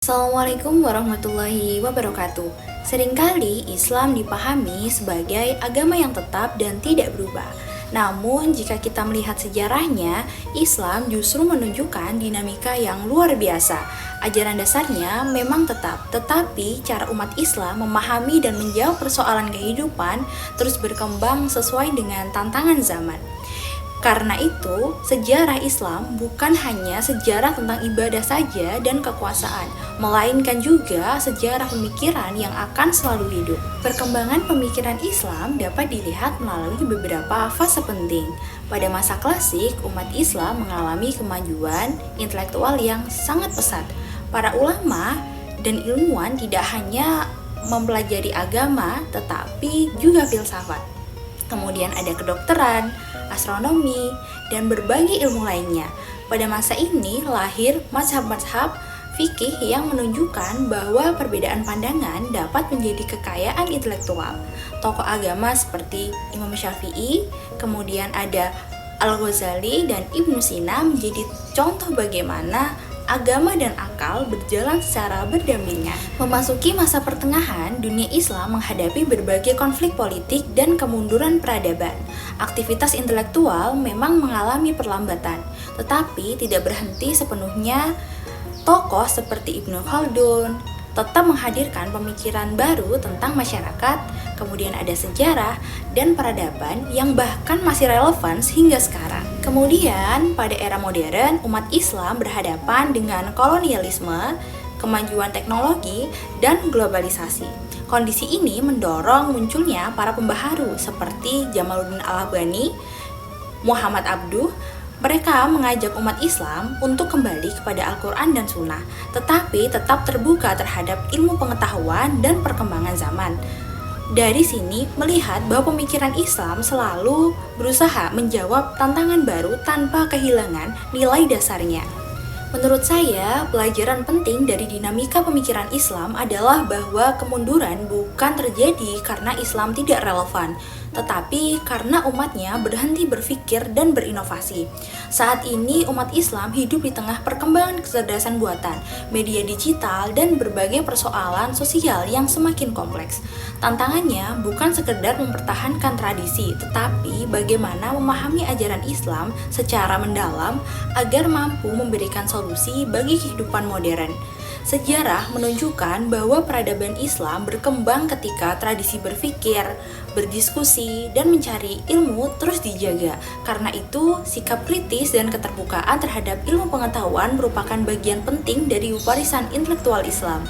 Assalamualaikum warahmatullahi wabarakatuh. Seringkali Islam dipahami sebagai agama yang tetap dan tidak berubah. Namun, jika kita melihat sejarahnya, Islam justru menunjukkan dinamika yang luar biasa. Ajaran dasarnya memang tetap, tetapi cara umat Islam memahami dan menjawab persoalan kehidupan terus berkembang sesuai dengan tantangan zaman. Karena itu, sejarah Islam bukan hanya sejarah tentang ibadah saja dan kekuasaan, melainkan juga sejarah pemikiran yang akan selalu hidup. Perkembangan pemikiran Islam dapat dilihat melalui beberapa fase penting. Pada masa klasik, umat Islam mengalami kemajuan intelektual yang sangat pesat. Para ulama dan ilmuwan tidak hanya mempelajari agama, tetapi juga filsafat. Kemudian ada kedokteran, astronomi, dan berbagai ilmu lainnya. Pada masa ini lahir mazhab-mazhab fikih yang menunjukkan bahwa perbedaan pandangan dapat menjadi kekayaan intelektual. Tokoh agama seperti Imam Syafi'i, kemudian ada Al-Ghazali dan Ibnu Sina menjadi contoh bagaimana agama dan akal berjalan secara berdampingan. Memasuki masa pertengahan, dunia Islam menghadapi berbagai konflik politik dan kemunduran peradaban. Aktivitas intelektual memang mengalami perlambatan, tetapi tidak berhenti sepenuhnya. Tokoh seperti Ibnu Khaldun tetap menghadirkan pemikiran baru tentang masyarakat, kemudian ada sejarah dan peradaban yang bahkan masih relevan hingga sekarang. Kemudian, pada era modern, umat Islam berhadapan dengan kolonialisme, kemajuan teknologi, dan globalisasi. Kondisi ini mendorong munculnya para pembaharu seperti Jamaluddin Al-Afghani, Muhammad Abduh. Mereka mengajak umat Islam untuk kembali kepada Al-Quran dan Sunnah, tetapi tetap terbuka terhadap ilmu pengetahuan dan perkembangan zaman. Dari sini melihat bahwa pemikiran Islam selalu berusaha menjawab tantangan baru tanpa kehilangan nilai dasarnya. Menurut saya, pelajaran penting dari dinamika pemikiran Islam adalah bahwa kemunduran bukan terjadi karena Islam tidak relevan, tetapi karena umatnya berhenti berpikir dan berinovasi. Saat ini umat Islam hidup di tengah perkembangan kecerdasan buatan, media digital, dan berbagai persoalan sosial yang semakin kompleks. Tantangannya bukan sekedar mempertahankan tradisi, tetapi bagaimana memahami ajaran Islam secara mendalam agar mampu memberikan solusi bagi kehidupan modern. Sejarah menunjukkan bahwa peradaban Islam berkembang ketika tradisi berpikir, berdiskusi, dan mencari ilmu terus dijaga. Karena itu, sikap kritis dan keterbukaan terhadap ilmu pengetahuan merupakan bagian penting dari warisan intelektual Islam.